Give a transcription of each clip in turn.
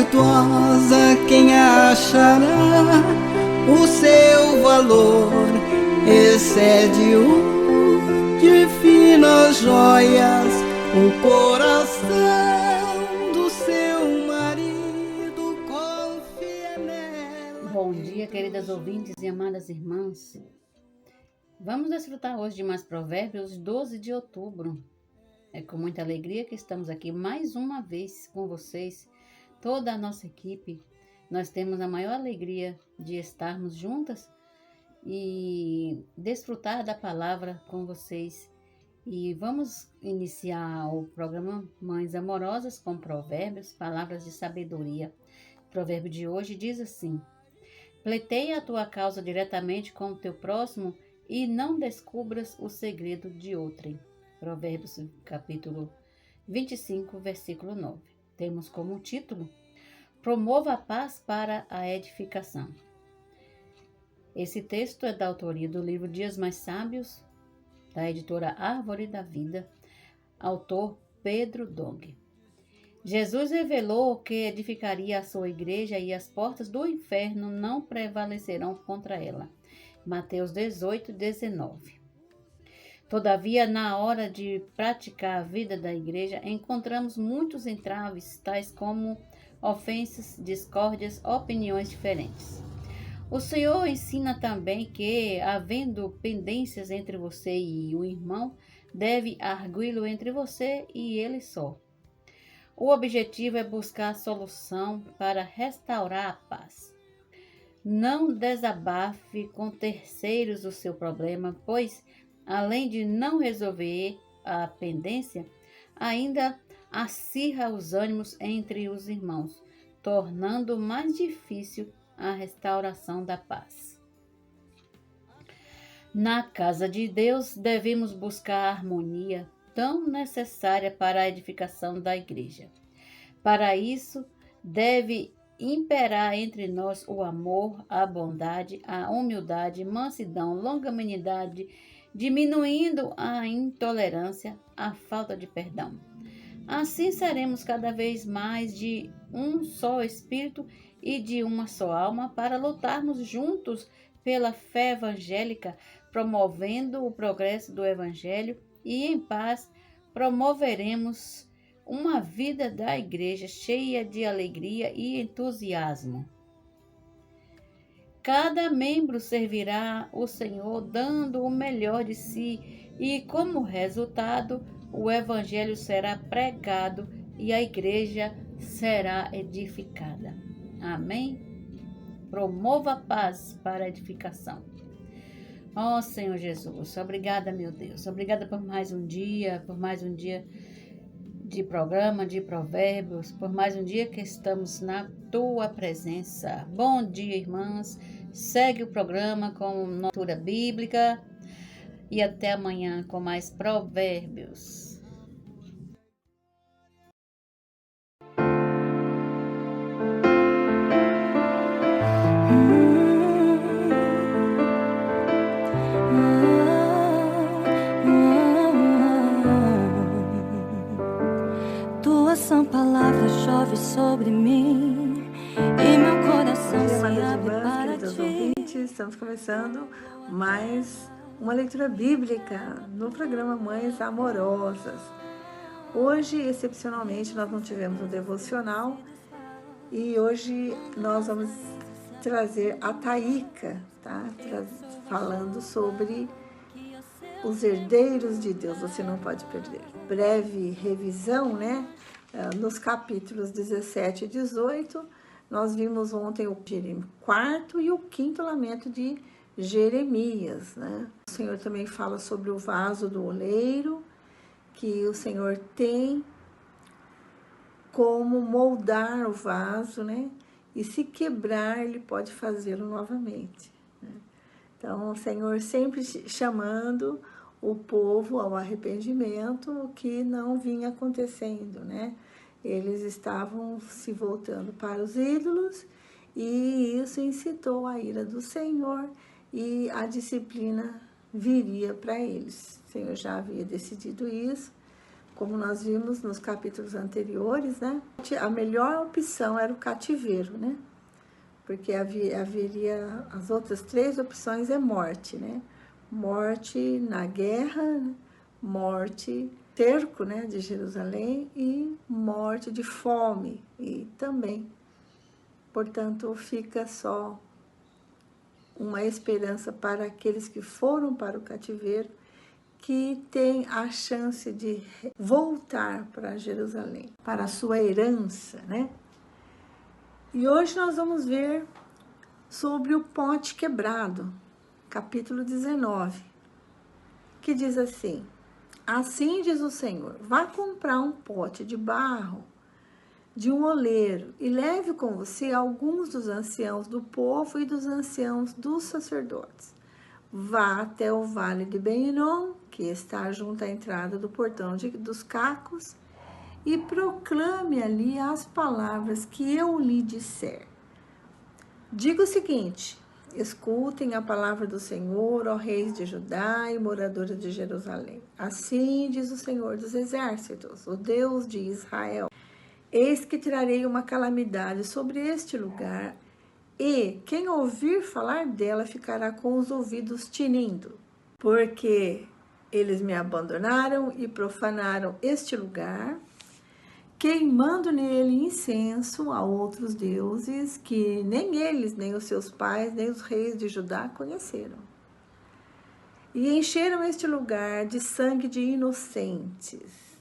virtuosa quem achará? O seu valor excede o de finas joias. O coração do seu marido confia nela. Bom dia, queridas ouvintes e amadas irmãs. Vamos desfrutar hoje de mais Provérbios 12 de outubro. É com muita alegria que estamos aqui mais uma vez com vocês, toda a nossa equipe. Nós temos a maior alegria de estarmos juntas e desfrutar da palavra com vocês. E vamos iniciar o programa Mães Amorosas com provérbios, palavras de sabedoria. O provérbio de hoje diz assim: pleiteia a tua causa diretamente com o teu próximo e não descubras o segredo de outrem. Provérbios capítulo 25, versículo 9. Temos como título: promova a paz para a edificação. Esse texto é da autoria do livro Dias Mais Sábios, da editora Árvore da Vida, autor Pedro Dong. Jesus revelou que edificaria a sua igreja e as portas do inferno não prevalecerão contra ela. Mateus 18, 19. Todavia, na hora de praticar a vida da igreja, encontramos muitos entraves, tais como ofensas, discórdias, opiniões diferentes. O Senhor ensina também que, havendo pendências entre você e o irmão, deve arguí-lo entre você e ele só. O objetivo é buscar solução para restaurar a paz. Não desabafe com terceiros o seu problema, pois, além de não resolver a pendência, ainda acirra os ânimos entre os irmãos, tornando mais difícil a restauração da paz. Na casa de Deus, devemos buscar a harmonia tão necessária para a edificação da igreja. Para isso, deve imperar entre nós o amor, a bondade, a humildade, mansidão, longanimidade, diminuindo a intolerância, a falta de perdão. Assim seremos cada vez mais de um só espírito e de uma só alma para lutarmos juntos pela fé evangélica, promovendo o progresso do evangelho, e em paz promoveremos uma vida da igreja cheia de alegria e entusiasmo. Cada membro servirá o Senhor dando o melhor de si, e como resultado, o evangelho será pregado e a igreja será edificada. Amém? Promova a paz para a edificação. Ó Senhor Jesus, obrigada, meu Deus. Obrigada por mais um dia de programa, de provérbios, por mais um dia que estamos na tua presença. Bom dia, irmãs. Segue o programa com leitura bíblica e até amanhã com mais provérbios. Tua sã palavra chove sobre mim e meu coração se abre para ti. Ouvintes, estamos começando mais uma leitura bíblica no programa Mães Amorosas. Hoje, excepcionalmente, nós não tivemos um devocional e hoje nós vamos trazer a Taíca, tá? Falando sobre os herdeiros de Deus, você não pode perder. Breve revisão, né? Nos capítulos 17 e 18, nós vimos ontem o quarto e o quinto lamento de Jeremias, né? O Senhor também fala sobre o vaso do oleiro, que o Senhor tem como moldar o vaso, né? E se quebrar, Ele pode fazê-lo novamente, né? Então, o Senhor sempre chamando o povo ao arrependimento, o que não vinha acontecendo, né? Eles estavam se voltando para os ídolos e isso incitou a ira do Senhor e a disciplina viria para eles. O Senhor já havia decidido isso como nós vimos nos capítulos anteriores, né? A melhor opção era o cativeiro, né? Porque haveria as outras 3 opções é morte, né? Morte na guerra, morte cerco, né, de Jerusalém e morte de fome e também, portanto, fica só uma esperança para aqueles que foram para o cativeiro, que tem a chance de voltar para Jerusalém, para a sua herança, né? E hoje nós vamos ver sobre o pote quebrado, capítulo 19, que diz assim: assim diz o Senhor, vá comprar um pote de barro de um oleiro e leve com você alguns dos anciãos do povo e dos anciãos dos sacerdotes. Vá até o vale de Ben-Hinom, que está junto à entrada do portão dos cacos, e proclame ali as palavras que eu lhe disser. Diga o seguinte: escutem a palavra do Senhor, ó reis de Judá e moradores de Jerusalém. Assim diz o Senhor dos exércitos, o Deus de Israel: eis que trarei uma calamidade sobre este lugar, e quem ouvir falar dela ficará com os ouvidos tinindo, porque eles me abandonaram e profanaram este lugar, queimando nele incenso a outros deuses que nem eles, nem os seus pais, nem os reis de Judá conheceram. E encheram este lugar de sangue de inocentes.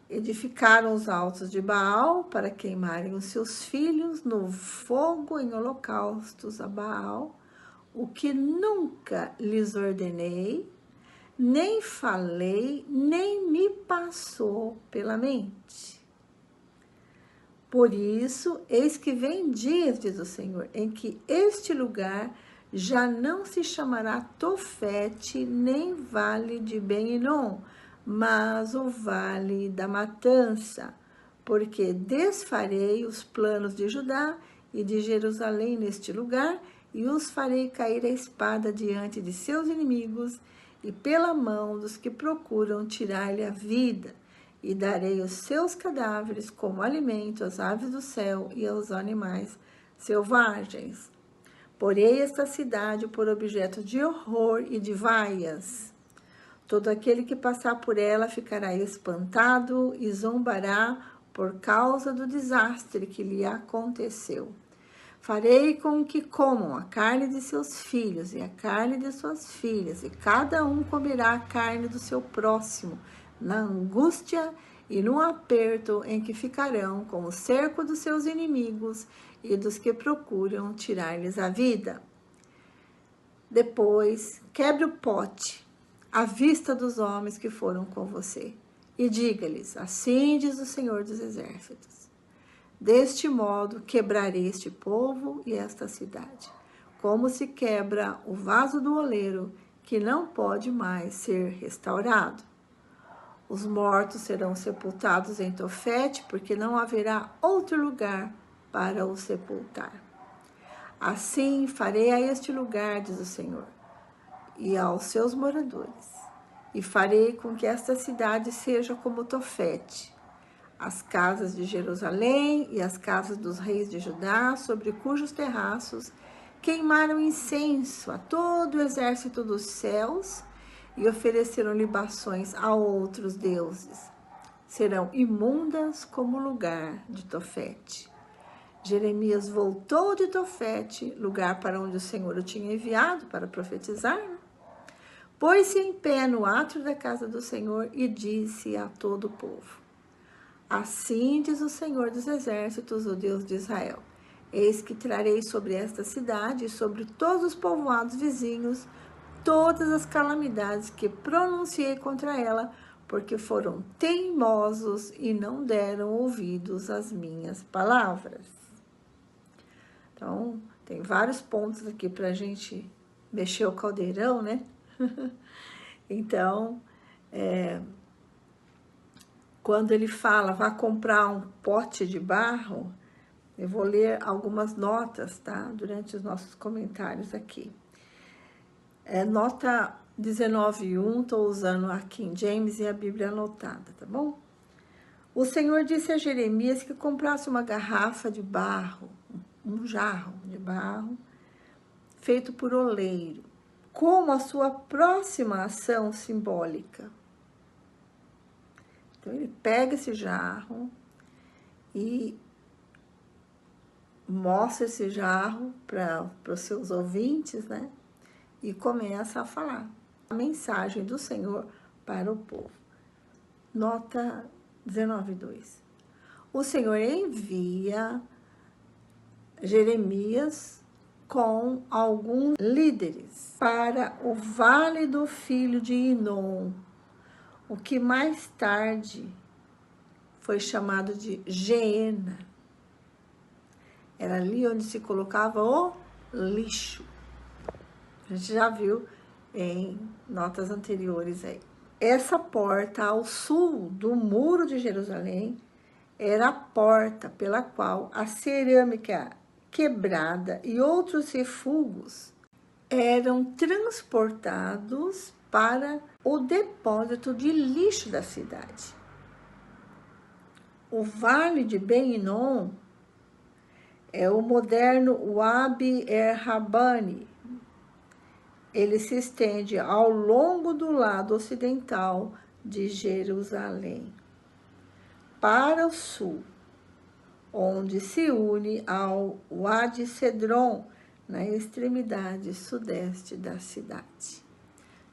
Edificaram os altos de Baal para queimarem os seus filhos no fogo em holocaustos a Baal, o que nunca lhes ordenei, nem falei, nem me passou pela mente. Por isso, eis que vem dias, diz o Senhor, em que este lugar já não se chamará Tofete, nem Vale de Ben-Hinom, mas o Vale da Matança, porque desfarei os planos de Judá e de Jerusalém neste lugar, e os farei cair a espada diante de seus inimigos e pela mão dos que procuram tirar-lhe a vida, e darei os seus cadáveres como alimento às aves do céu e aos animais selvagens. Porei esta cidade por objeto de horror e de vaias. Todo aquele que passar por ela ficará espantado e zombará por causa do desastre que lhe aconteceu. Farei com que comam a carne de seus filhos e a carne de suas filhas, e cada um comerá a carne do seu próximo, na angústia e no aperto em que ficarão com o cerco dos seus inimigos e dos que procuram tirar-lhes a vida. Depois, quebre o pote à vista dos homens que foram com você, e diga-lhes: assim diz o Senhor dos Exércitos, deste modo quebrarei este povo e esta cidade, como se quebra o vaso do oleiro, que não pode mais ser restaurado. Os mortos serão sepultados em Tofete, porque não haverá outro lugar para os sepultar. Assim farei a este lugar, diz o Senhor, e aos seus moradores, e farei com que esta cidade seja como Tofete, as casas de Jerusalém e as casas dos reis de Judá, sobre cujos terraços queimaram incenso a todo o exército dos céus e ofereceram libações a outros deuses. Serão imundas como o lugar de Tofete. Jeremias voltou de Tofete, lugar para onde o Senhor o tinha enviado para profetizar, pôs-se em pé no átrio da casa do Senhor e disse a todo o povo: assim diz o Senhor dos Exércitos, o Deus de Israel: eis que trarei sobre esta cidade e sobre todos os povoados vizinhos todas as calamidades que pronunciei contra ela, porque foram teimosos e não deram ouvidos às minhas palavras. Então, tem vários pontos aqui para a gente mexer o caldeirão, né? Então, quando ele fala, vá comprar um pote de barro, eu vou ler algumas notas, tá? Durante os nossos comentários aqui. Nota 19:1, estou usando a King James e a Bíblia anotada, tá bom? O Senhor disse a Jeremias que comprasse uma garrafa de barro, um jarro de barro, feito por oleiro, como a sua próxima ação simbólica. Então, ele pega esse jarro e mostra esse jarro para os seus ouvintes, né? E começa a falar a mensagem do Senhor para o povo. Nota 19:2. O Senhor envia Jeremias com alguns líderes para o vale do filho de Inom, o que mais tarde foi chamado de Geena. Era ali onde se colocava o lixo. A gente já viu em notas anteriores aí. Essa porta ao sul do muro de Jerusalém era a porta pela qual a cerâmica quebrada e outros refugos eram transportados para o depósito de lixo da cidade. O Vale de Ben Hinnom é o moderno Wadi Er-Rabbani. Ele se estende ao longo do lado ocidental de Jerusalém, para o sul, onde se une ao Wadi Cedron, na extremidade sudeste da cidade.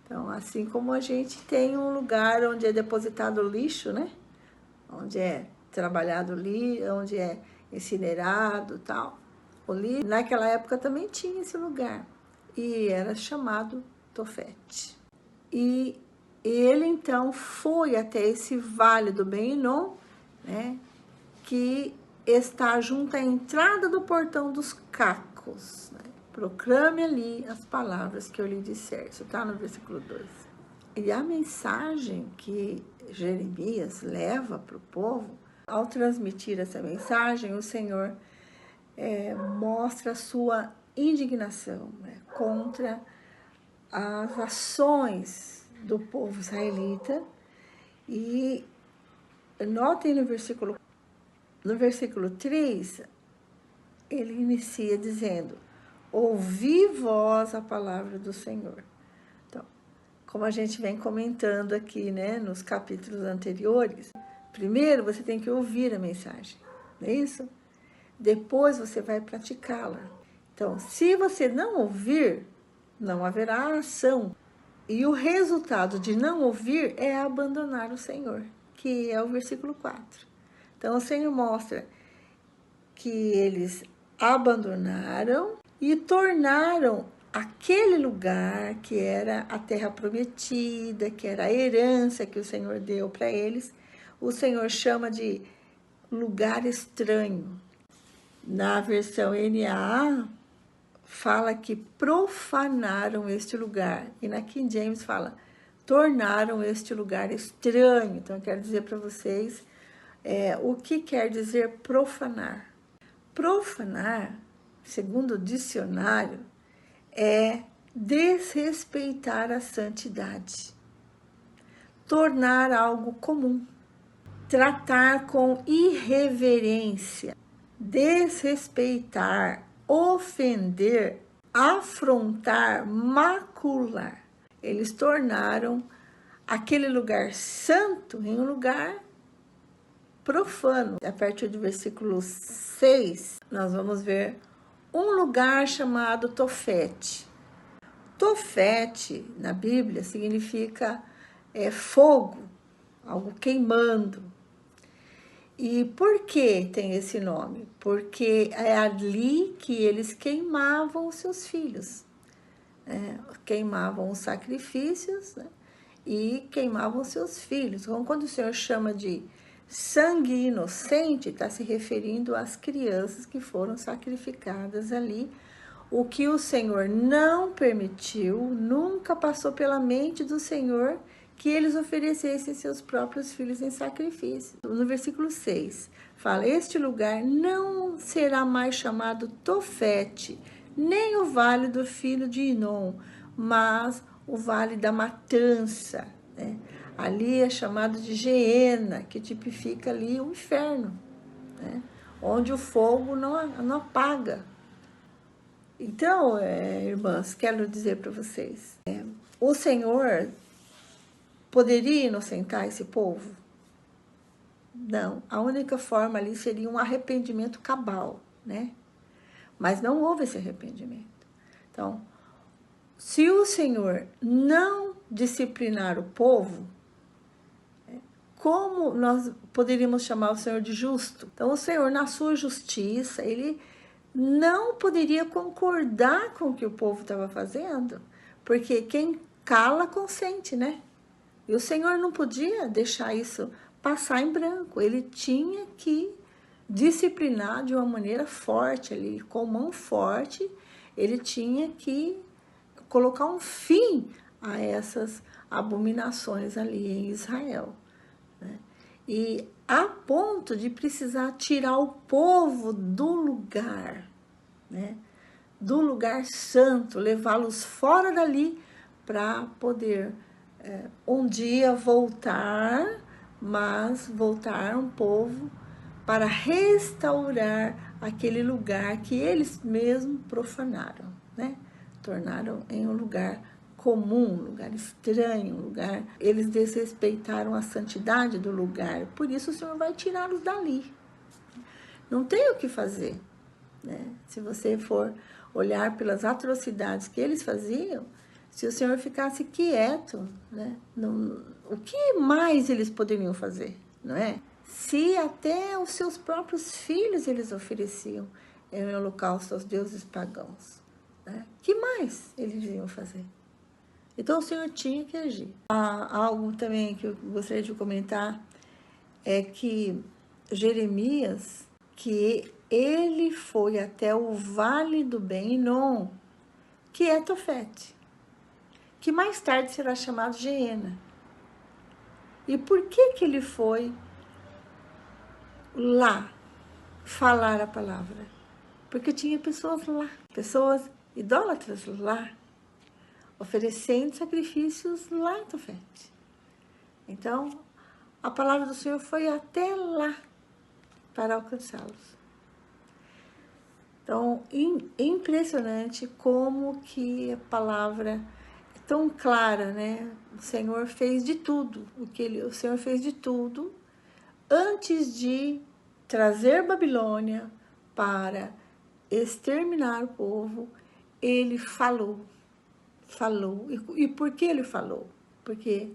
Então, assim como a gente tem um lugar onde é depositado lixo, né? Onde é trabalhado lixo, onde é incinerado e tal. O lixo, naquela época também tinha esse lugar. E era chamado Tofete. E ele, então, foi até esse vale do Ben Hinnom, né? Que está junto à entrada do portão dos cacos. Né? Proclame ali as palavras que eu lhe disser. Isso está no versículo 2. E a mensagem que Jeremias leva para o povo, ao transmitir essa mensagem, o Senhor mostra a sua indignação, né, contra as ações do povo israelita. E notem no versículo 3, ele inicia dizendo: ouvi vós a palavra do Senhor. Então, como a gente vem comentando aqui, né, nos capítulos anteriores, primeiro você tem que ouvir a mensagem, não é isso? Depois você vai praticá-la. Então, se você não ouvir, não haverá ação. E o resultado de não ouvir é abandonar o Senhor, que é o versículo 4. Então, o Senhor mostra que eles abandonaram e tornaram aquele lugar que era a terra prometida, que era a herança que o Senhor deu para eles, o Senhor chama de lugar estranho. Na versão NAA, fala que profanaram este lugar. E na King James fala, tornaram este lugar estranho. Então, eu quero dizer para vocês o que quer dizer profanar. Profanar, segundo o dicionário, é desrespeitar a santidade. Tornar algo comum. Tratar com irreverência. Desrespeitar, ofender, afrontar, macular. Eles tornaram aquele lugar santo em um lugar profano. A partir do versículo 6, nós vamos ver um lugar chamado Tofete. Tofete, na Bíblia, significa fogo, algo queimando. E por que tem esse nome? Porque é ali que eles queimavam os seus filhos. Queimavam os sacrifícios, né? E queimavam os seus filhos. Então, quando o Senhor chama de sangue inocente, está se referindo às crianças que foram sacrificadas ali. O que o Senhor não permitiu, nunca passou pela mente do Senhor que eles oferecessem seus próprios filhos em sacrifício. No versículo 6, fala, este lugar não será mais chamado Tofete, nem o vale do filho de Inom, mas o Vale da Matança, né? Ali é chamado de Geena, que tipifica ali o inferno, né? Onde o fogo não apaga. Então, irmãs, quero dizer para vocês, o Senhor poderia inocentar esse povo? Não, a única forma ali seria um arrependimento cabal, né? Mas não houve esse arrependimento. Então, se o Senhor não disciplinar o povo, como nós poderíamos chamar o Senhor de justo? Então, o Senhor, na sua justiça, ele não poderia concordar com o que o povo estava fazendo, porque quem cala consente, né? E o Senhor não podia deixar isso passar em branco, ele tinha que disciplinar de uma maneira forte ali, com mão forte, ele tinha que colocar um fim a essas abominações ali em Israel, né? E a ponto de precisar tirar o povo do lugar, né? Do lugar santo, levá-los fora dali para poder um dia voltar, mas voltar um povo para restaurar aquele lugar que eles mesmos profanaram, né? Tornaram em um lugar comum, um lugar estranho, um lugar... Eles desrespeitaram a santidade do lugar, por isso o Senhor vai tirá-los dali. Não tem o que fazer, né? Se você for olhar pelas atrocidades que eles faziam, se o Senhor ficasse quieto, né? O que mais eles poderiam fazer, não é? Se até os seus próprios filhos eles ofereciam em holocausto aos deuses pagãos, né? Que mais eles iam fazer? Então o Senhor tinha que agir. Há algo também que eu gostaria de comentar, é que Jeremias, que ele foi até o Vale do Ben Hinom, que é Tofete, que mais tarde será chamado Geena. E por que ele foi lá falar a palavra? Porque tinha pessoas lá, pessoas idólatras lá, oferecendo sacrifícios lá em Tofete. Então, a palavra do Senhor foi até lá para alcançá-los. Então, impressionante como que a palavra é tão clara, né? O Senhor fez de tudo, o Senhor fez de tudo antes de trazer Babilônia para exterminar o povo. Ele falou. E por que ele falou? Porque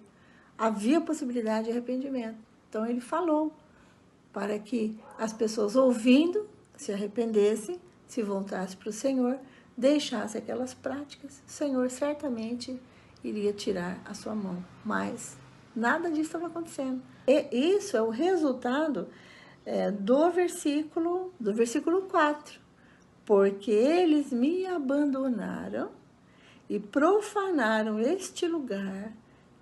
havia possibilidade de arrependimento. Então ele falou para que as pessoas ouvindo se arrependessem, se voltassem para o Senhor, deixassem aquelas práticas. O Senhor certamente iria tirar a sua mão, mas nada disso estava acontecendo. E isso é o resultado do versículo 4. Porque eles me abandonaram e profanaram este lugar,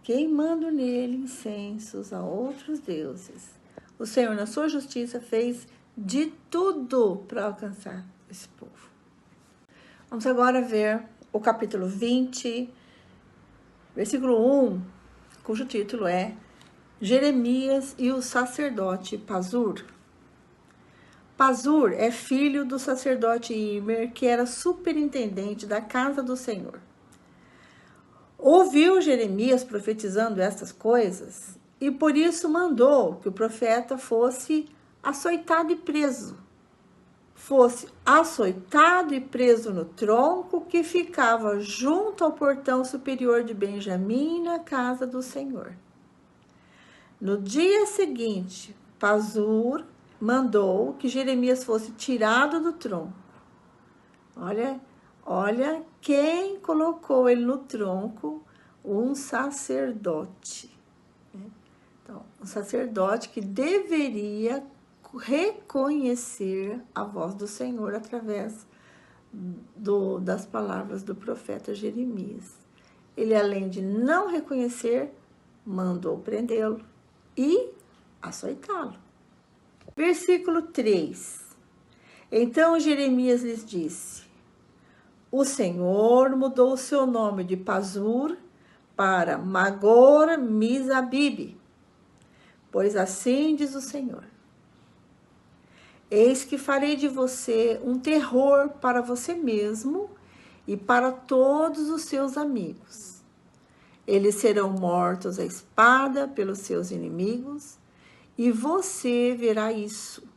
queimando nele incensos a outros deuses. O Senhor, na sua justiça, fez de tudo para alcançar esse povo. Vamos agora ver o capítulo 20, versículo 1, cujo título é Jeremias e o sacerdote Pazur. Pazur é filho do sacerdote Imer, que era superintendente da casa do Senhor. Ouviu Jeremias profetizando estas coisas e por isso mandou que o profeta fosse açoitado e preso. Fosse açoitado e preso no tronco que ficava junto ao portão superior de Benjamim, na casa do Senhor. No dia seguinte, Pazur mandou que Jeremias fosse tirado do tronco. Olha quem colocou ele no tronco, um sacerdote. Então, um sacerdote que deveria reconhecer a voz do Senhor através das palavras do profeta Jeremias. Ele, além de não reconhecer, mandou prendê-lo e açoitá-lo. Versículo 3. Então Jeremias lhes disse: O Senhor mudou o seu nome de Pazur para Magor Mizabib, pois assim diz o Senhor: eis que farei de você um terror para você mesmo e para todos os seus amigos. Eles serão mortos à espada pelos seus inimigos, e você verá isso.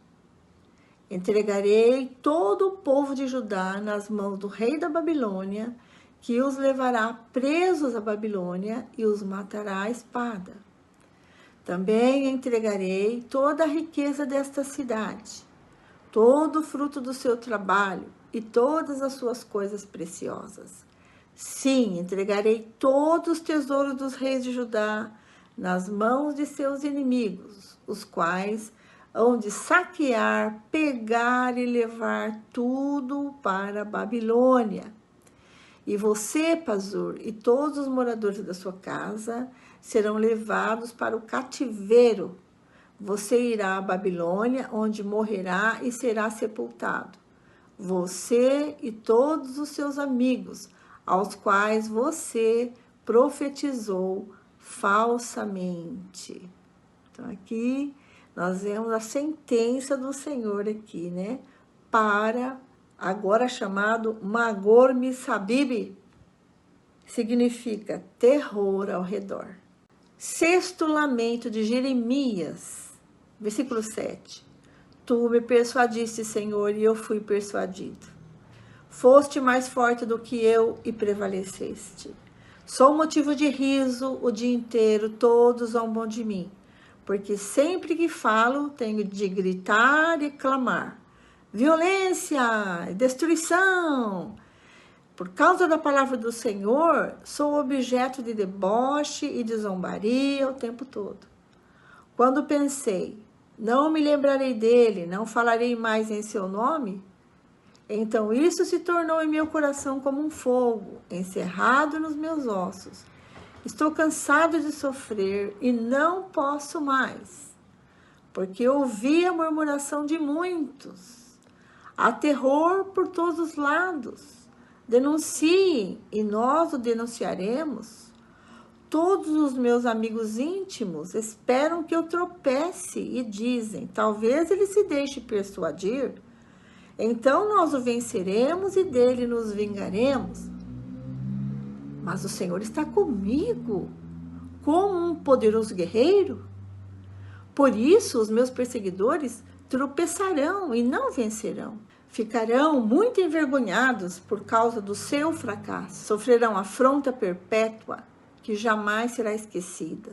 Entregarei todo o povo de Judá nas mãos do rei da Babilônia, que os levará presos à Babilônia e os matará à espada. Também entregarei toda a riqueza desta cidade, todo o fruto do seu trabalho e todas as suas coisas preciosas. Sim, entregarei todos os tesouros dos reis de Judá nas mãos de seus inimigos, os quais hão de saquear, pegar e levar tudo para a Babilônia. E você, Pazur, e todos os moradores da sua casa serão levados para o cativeiro. Você irá à Babilônia, onde morrerá e será sepultado. Você e todos os seus amigos, aos quais você profetizou falsamente. Então, aqui nós vemos a sentença do Senhor aqui, né? Para, agora chamado Magor Mizabib, significa terror ao redor. Sexto lamento de Jeremias, versículo 7. Tu me persuadiste, Senhor, e eu fui persuadido. Foste mais forte do que eu e prevaleceste. Sou motivo de riso o dia inteiro, todos zombam de mim, porque sempre que falo tenho de gritar e clamar. Violência, destruição. Por causa da palavra do Senhor, sou objeto de deboche e de zombaria o tempo todo. Quando pensei, não me lembrarei dele, não falarei mais em seu nome, então isso se tornou em meu coração como um fogo, encerrado nos meus ossos. Estou cansado de sofrer e não posso mais, porque ouvi a murmuração de muitos. Há terror por todos os lados. Denunciem e nós o denunciaremos. Todos os meus amigos íntimos esperam que eu tropece e dizem, talvez ele se deixe persuadir. Então nós o venceremos e dele nos vingaremos. Mas o Senhor está comigo, como um poderoso guerreiro. Por isso os meus perseguidores tropeçarão e não vencerão. Ficarão muito envergonhados por causa do seu fracasso. Sofrerão afronta perpétua, que jamais será esquecida.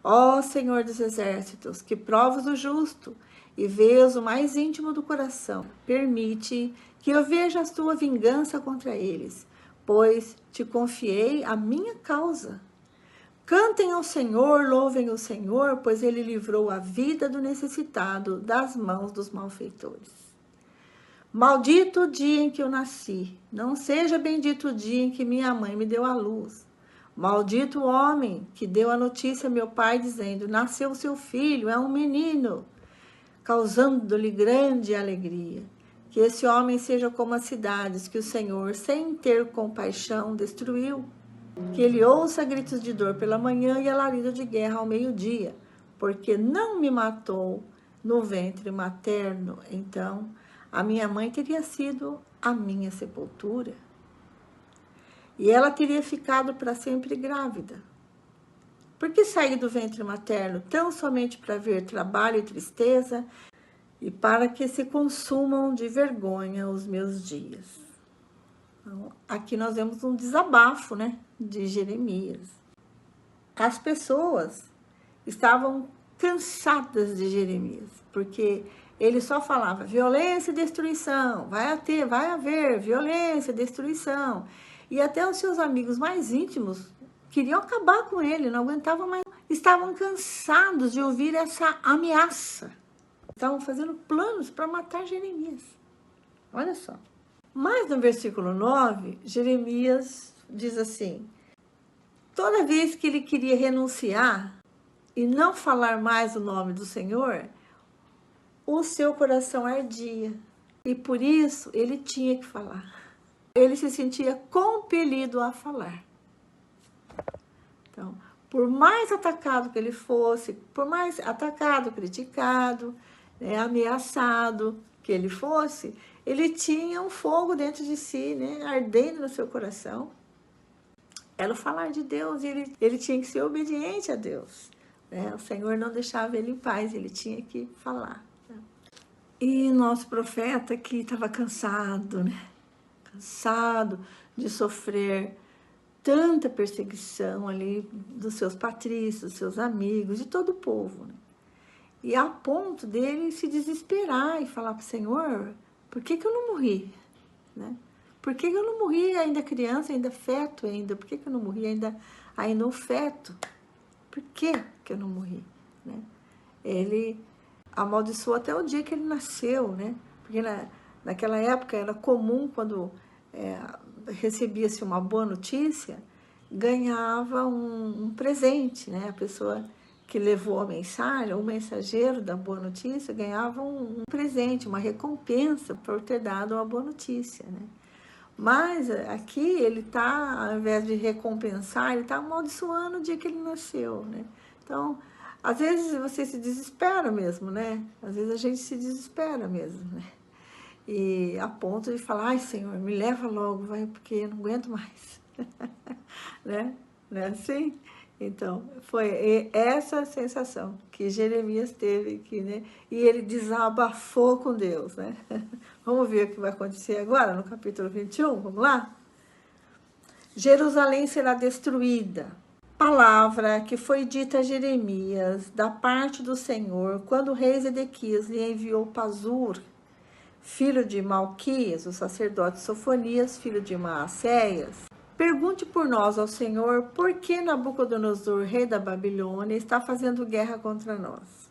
Ó Senhor dos exércitos, que provas o justo e vês o mais íntimo do coração. Permite que eu veja a tua vingança contra eles, pois te confiei a minha causa. Cantem ao Senhor, louvem o Senhor, pois ele livrou a vida do necessitado das mãos dos malfeitores. Maldito o dia em que eu nasci, não seja bendito o dia em que minha mãe me deu à luz. Maldito o homem que deu a notícia a meu pai, dizendo, nasceu seu filho, é um menino, causando-lhe grande alegria. Que esse homem seja como as cidades que o Senhor, sem ter compaixão, destruiu. Que ele ouça gritos de dor pela manhã e alarido de guerra ao meio-dia, porque não me matou no ventre materno. Então, a minha mãe teria sido a minha sepultura. E ela teria ficado para sempre grávida. Por que saí do ventre materno tão somente para ver trabalho e tristeza e para que se consumam de vergonha os meus dias? Então, aqui nós vemos um desabafo, né, de Jeremias. As pessoas estavam cansadas de Jeremias, porque ele só falava violência e destruição, vai haver violência, destruição. E até os seus amigos mais íntimos queriam acabar com ele, não aguentavam mais. Estavam cansados de ouvir essa ameaça. Estavam fazendo planos para matar Jeremias. Olha só. Mas no versículo 9, Jeremias diz assim, toda vez que ele queria renunciar e não falar mais o nome do Senhor, o seu coração ardia. E por isso ele tinha que falar. ele se sentia compelido a falar. Então, por mais atacado que ele fosse, por mais atacado, criticado, né, ameaçado que ele fosse, ele tinha um fogo dentro de si, né, ardendo no seu coração. Era o falar de Deus, e ele tinha que ser obediente a Deus, né? O Senhor não deixava ele em paz, ele tinha que falar, né? E nosso profeta que estava cansado, né? Cansado de sofrer tanta perseguição ali dos seus patrícios, dos seus amigos, de todo o povo, né? E a ponto dele se desesperar e falar para o Senhor, por que eu não morri? Né? Por que eu não morri ainda criança, ainda feto ainda? Por que eu não morri ainda um feto? Por que eu não morri? Né? Ele amaldiçoou até o dia que ele nasceu, né? Porque naquela época era comum, quando recebia-se uma boa notícia, ganhava um presente, né? A pessoa que levou a mensagem, o mensageiro da boa notícia, ganhava um presente, uma recompensa por ter dado uma boa notícia, né? Mas aqui ele está, ao invés de recompensar, ele está amaldiçoando o dia que ele nasceu, né? Então, às vezes você se desespera mesmo, né? Às vezes a gente se desespera mesmo, né? E a ponto de falar, ai, Senhor, me leva logo, vai, porque eu não aguento mais. Né? Não é assim? Então, foi essa sensação que Jeremias teve aqui, né? E ele desabafou com Deus, né? Vamos ver o que vai acontecer agora no capítulo 21, vamos lá? Jerusalém será destruída. Palavra que foi dita a Jeremias da parte do Senhor, quando o rei Zedequias lhe enviou Pazur, filho de Malquias, o sacerdote Sofonias, filho de Maacéias. Pergunte por nós ao Senhor, por que Nabucodonosor, rei da Babilônia, está fazendo guerra contra nós?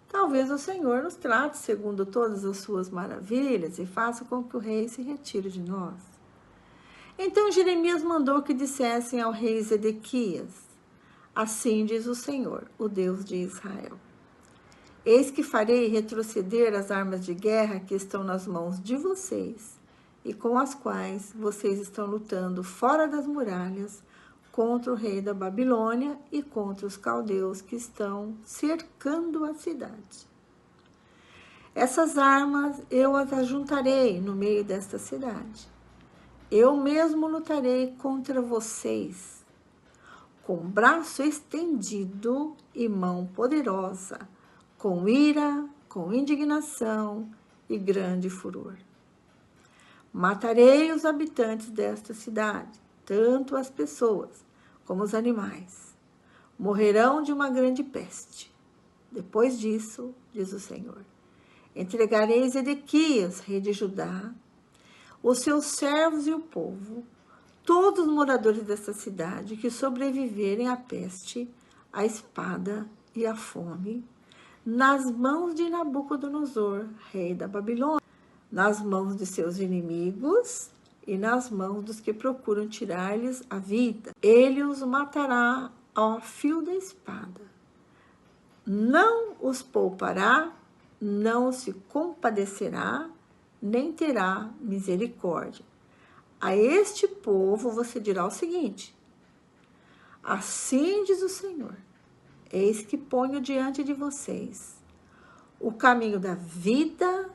Talvez o Senhor nos trate segundo todas as suas maravilhas e faça com que o rei se retire de nós. Então Jeremias mandou que dissessem ao rei Zedequias, assim diz o Senhor, o Deus de Israel. Eis que farei retroceder as armas de guerra que estão nas mãos de vocês e com as quais vocês estão lutando fora das muralhas contra o rei da Babilônia e contra os caldeus que estão cercando a cidade. Essas armas eu as ajuntarei no meio desta cidade. Eu mesmo lutarei contra vocês, com braço estendido e mão poderosa, com ira, com indignação e grande furor. Matarei os habitantes desta cidade, tanto as pessoas como os animais. Morrerão de uma grande peste. Depois disso, diz o Senhor, entregarei Zedequias, rei de Judá, os seus servos e o povo, todos os moradores desta cidade que sobreviverem à peste, à espada e à fome, nas mãos de Nabucodonosor, rei da Babilônia, nas mãos de seus inimigos e nas mãos dos que procuram tirar-lhes a vida. Ele os matará ao fio da espada. Não os poupará, não se compadecerá, nem terá misericórdia. A este povo você dirá o seguinte, assim diz o Senhor, eis que ponho diante de vocês o caminho da vida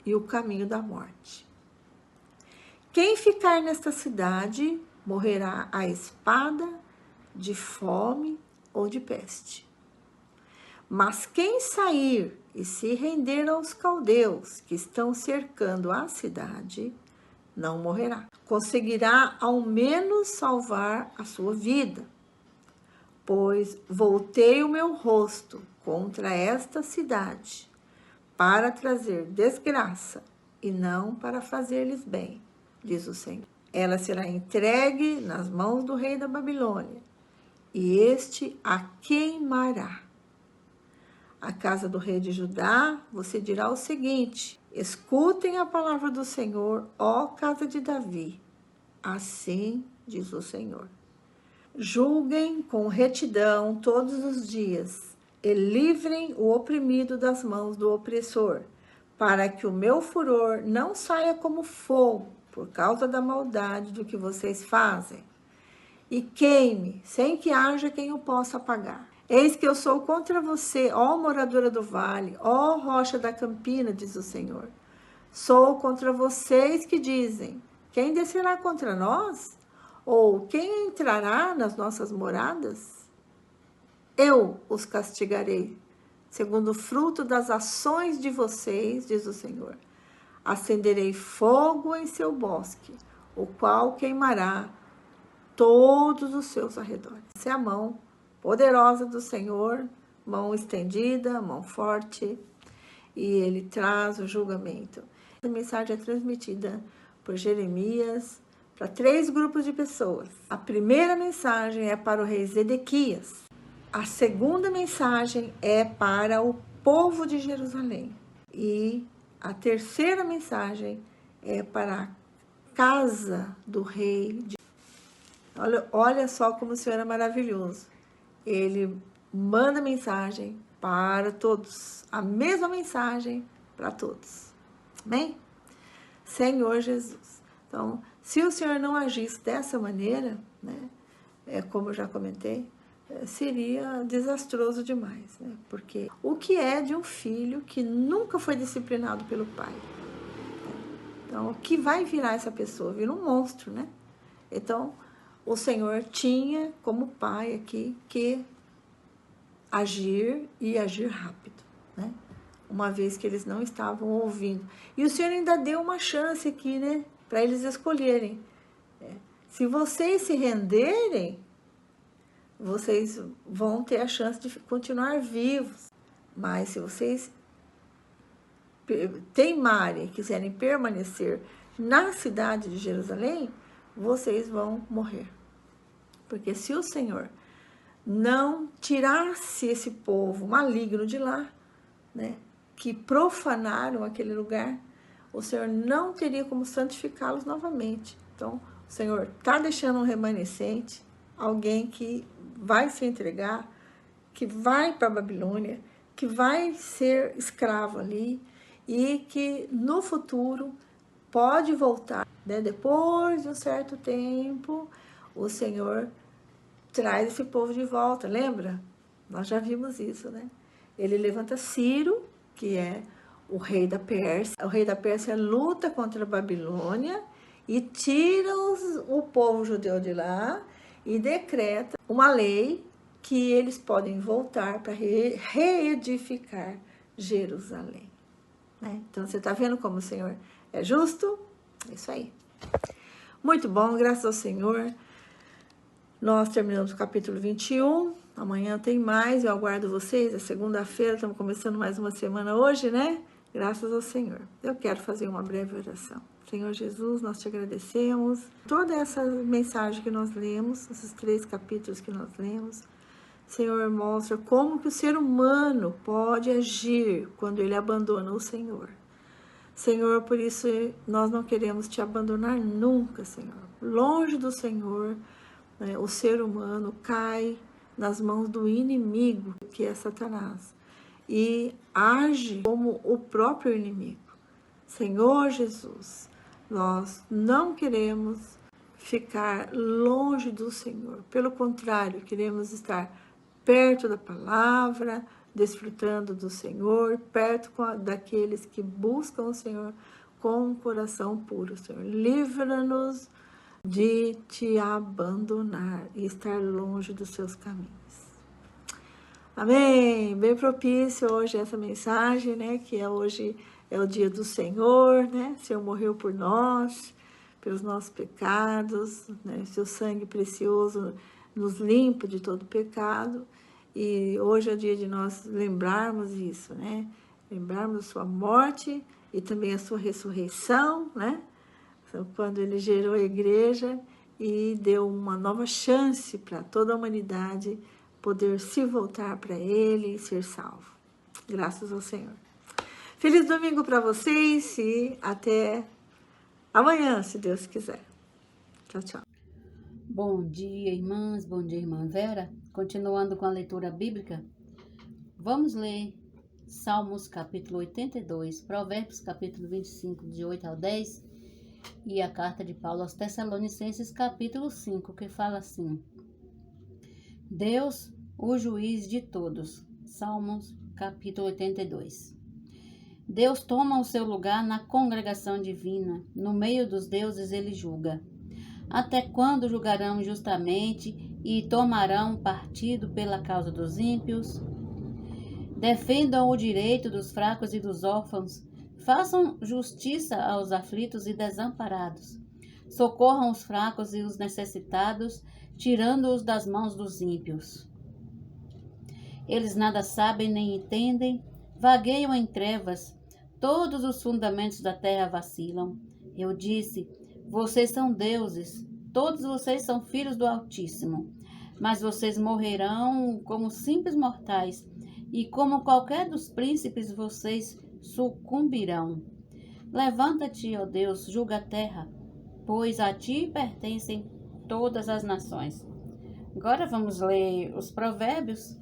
e o caminho da morte. Quem ficar nesta cidade morrerá à espada, de fome ou de peste. Mas quem sair e se render aos caldeus que estão cercando a cidade, não morrerá. Conseguirá ao menos salvar a sua vida, pois voltei o meu rosto contra esta cidade, para trazer desgraça e não para fazer-lhes bem, diz o Senhor. Ela será entregue nas mãos do rei da Babilônia, e este a queimará. À casa do rei de Judá, você dirá o seguinte, escutem a palavra do Senhor, ó casa de Davi, assim diz o Senhor. Julguem com retidão todos os dias, e livrem o oprimido das mãos do opressor, para que o meu furor não saia como fogo por causa da maldade do que vocês fazem, e queime, sem que haja quem o possa apagar. Eis que eu sou contra você, ó moradora do vale, ó rocha da campina, diz o Senhor. Sou contra vocês que dizem, quem descerá contra nós? Ou quem entrará nas nossas moradas? Eu os castigarei, segundo o fruto das ações de vocês, diz o Senhor. Acenderei fogo em seu bosque, o qual queimará todos os seus arredores. Essa é a mão poderosa do Senhor, mão estendida, mão forte, e ele traz o julgamento. A mensagem é transmitida por Jeremias para 3 grupos de pessoas. A primeira mensagem é para o rei Zedequias. A segunda mensagem é para o povo de Jerusalém. E a terceira mensagem é para a casa do rei. Olha só como o Senhor é maravilhoso. Ele manda mensagem para todos. A mesma mensagem para todos. Amém? Senhor Jesus. Então, se o Senhor não agisse dessa maneira, né, como eu já comentei, seria desastroso demais, né? Porque o que é de um filho que nunca foi disciplinado pelo pai? Então, o que vai virar essa pessoa? Vira um monstro, né? Então, o Senhor tinha como pai aqui que agir e agir rápido, né? Uma vez que eles não estavam ouvindo. E o Senhor ainda deu uma chance aqui, né? Para eles escolherem. Se vocês se renderem, vocês vão ter a chance de continuar vivos. Mas se vocês teimarem e quiserem permanecer na cidade de Jerusalém, vocês vão morrer. Porque se o Senhor não tirasse esse povo maligno de lá, né, que profanaram aquele lugar, o Senhor não teria como santificá-los novamente. Então, o Senhor está deixando um remanescente, alguém que vai se entregar, que vai para a Babilônia, que vai ser escravo ali e que no futuro pode voltar, né? Depois de um certo tempo, o Senhor traz esse povo de volta, lembra? Nós já vimos isso, né? Ele levanta Ciro, que é o rei da Pérsia. O rei da Pérsia luta contra a Babilônia e tira o povo judeu de lá e decreta uma lei que eles podem voltar para reedificar Jerusalém, né? Então, você está vendo como o Senhor é justo? É isso aí. Muito bom, graças ao Senhor. Nós terminamos o capítulo 21. Amanhã tem mais, eu aguardo vocês. É segunda-feira, estamos começando mais uma semana hoje, né? Graças ao Senhor. Eu quero fazer uma breve oração. Senhor Jesus, nós te agradecemos. Toda essa mensagem que nós lemos, esses 3 capítulos que nós lemos, Senhor, mostra como que o ser humano pode agir quando ele abandona o Senhor. Senhor, por isso nós não queremos te abandonar nunca, Senhor. Longe do Senhor, né, o ser humano cai nas mãos do inimigo, que é Satanás, e age como o próprio inimigo. Senhor Jesus, nós não queremos ficar longe do Senhor. Pelo contrário, queremos estar perto da palavra, desfrutando do Senhor, perto daqueles que buscam o Senhor com um coração puro, Senhor. Livra-nos de te abandonar e estar longe dos seus caminhos. Amém. Bem propício hoje essa mensagem, né? Que hoje é o dia do Senhor, né? O Senhor morreu por nós, pelos nossos pecados, né? Seu sangue precioso nos limpa de todo pecado. E hoje é o dia de nós lembrarmos isso, né? Lembrarmos a sua morte e também a sua ressurreição, né? Quando ele gerou a igreja e deu uma nova chance para toda a humanidade poder se voltar para ele e ser salvo. Graças ao Senhor. Feliz domingo para vocês e até amanhã, se Deus quiser. Tchau, tchau. Bom dia, irmãs. Bom dia, irmã Vera. Continuando com a leitura bíblica, vamos ler Salmos capítulo 82, Provérbios capítulo 25, de 8 ao 10 E a carta de Paulo aos Tessalonicenses, capítulo 5, que fala assim: Deus, o juiz de todos. Salmos, capítulo 82. Deus toma o seu lugar na congregação divina. No meio dos deuses ele julga. Até quando julgarão justamente e tomarão partido pela causa dos ímpios? Defendam o direito dos fracos e dos órfãos. Façam justiça aos aflitos e desamparados. Socorram os fracos e os necessitados, tirando-os das mãos dos ímpios. Eles nada sabem nem entendem, vagueiam em trevas, todos os fundamentos da terra vacilam. Eu disse: vocês são deuses, todos vocês são filhos do Altíssimo, mas vocês morrerão como simples mortais, e como qualquer dos príncipes vocês sucumbirão. Levanta-te, ó Deus, julga a terra, pois a ti pertencem todas as nações. Agora vamos ler os Provérbios,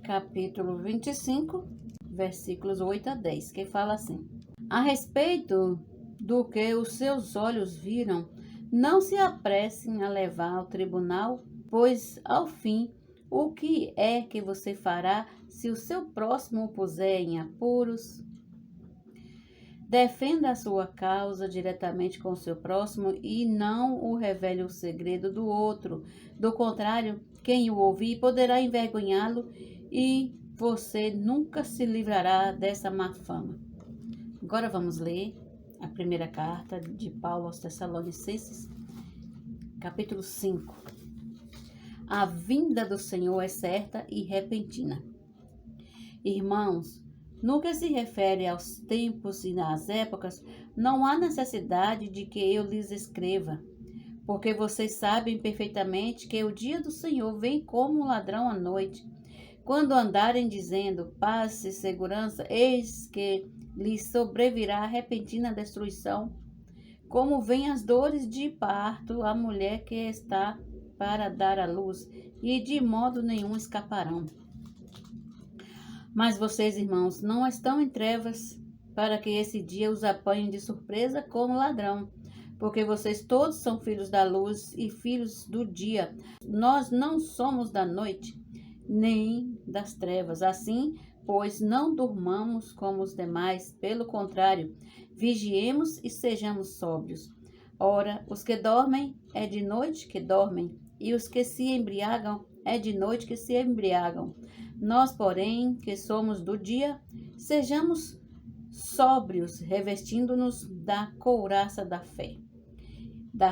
capítulo 25, versículos 8 a 10, que fala assim: a respeito do que os seus olhos viram, não se apressem a levar ao tribunal, pois, ao fim, o que é que você fará se o seu próximo o puser em apuros? Defenda a sua causa diretamente com o seu próximo e não o revele o segredo do outro. Do contrário, quem o ouvir poderá envergonhá-lo e você nunca se livrará dessa má fama. Agora vamos ler a primeira carta de Paulo aos Tessalonicenses, capítulo 5. A vinda do Senhor é certa e repentina. Irmãos, no que se refere aos tempos e às épocas, não há necessidade de que eu lhes escreva, porque vocês sabem perfeitamente que o dia do Senhor vem como um ladrão à noite. Quando andarem dizendo paz e segurança, eis que lhes sobrevirá a repentina destruição, como vêm as dores de parto à mulher que está para dar à luz, e de modo nenhum escaparão. Mas vocês, irmãos, não estão em trevas, para que esse dia os apanhe de surpresa como ladrão, porque vocês todos são filhos da luz e filhos do dia. Nós não somos da noite, nem das trevas. Assim, pois, não durmamos como os demais, pelo contrário, vigiemos e sejamos sóbrios. Ora, os que dormem, é de noite que dormem, e os que se embriagam, é de noite que se embriagam. Nós, porém, que somos do dia, sejamos sóbrios, revestindo-nos da couraça da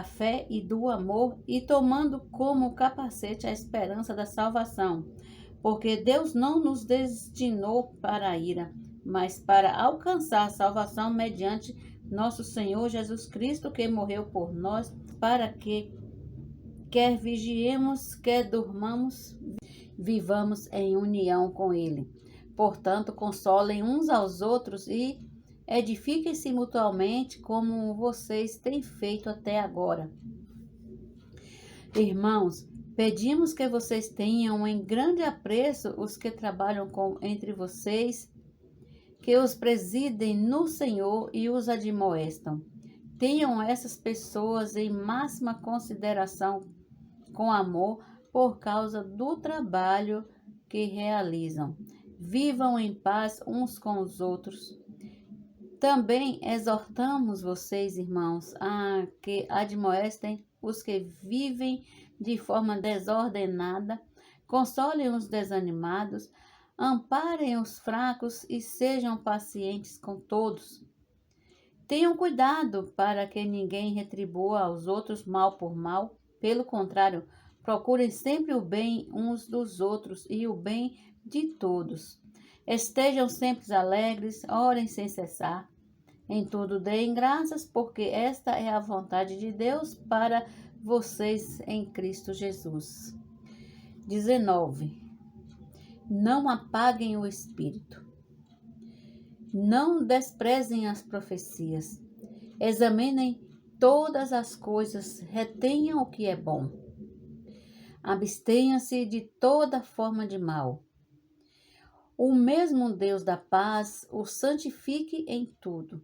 fé e do amor, e tomando como capacete a esperança da salvação. Porque Deus não nos destinou para a ira, mas para alcançar a salvação mediante nosso Senhor Jesus Cristo, que morreu por nós, para que, quer vigiemos, quer durmamos, vivamos em união com Ele. Portanto, consolem uns aos outros e edifiquem-se mutuamente, como vocês têm feito até agora. Irmãos, pedimos que vocês tenham em grande apreço os que trabalham entre vocês, que os presidem no Senhor e os admoestam. Tenham essas pessoas em máxima consideração, com amor, por causa do trabalho que realizam. Vivam em paz uns com os outros. Também exortamos vocês, irmãos, a que admoestem os que vivem de forma desordenada, consolem os desanimados, amparem os fracos e sejam pacientes com todos. Tenham cuidado para que ninguém retribua aos outros mal por mal. Pelo contrário, procurem sempre o bem uns dos outros e o bem de todos. Estejam sempre alegres, orem sem cessar. Em tudo deem graças, porque esta é a vontade de Deus para vocês em Cristo Jesus. 19. Não apaguem o espírito. Não desprezem as profecias. Examinem todas as coisas, retenham o que é bom. Abstenham-se de toda forma de mal. O mesmo Deus da paz o santifique em tudo,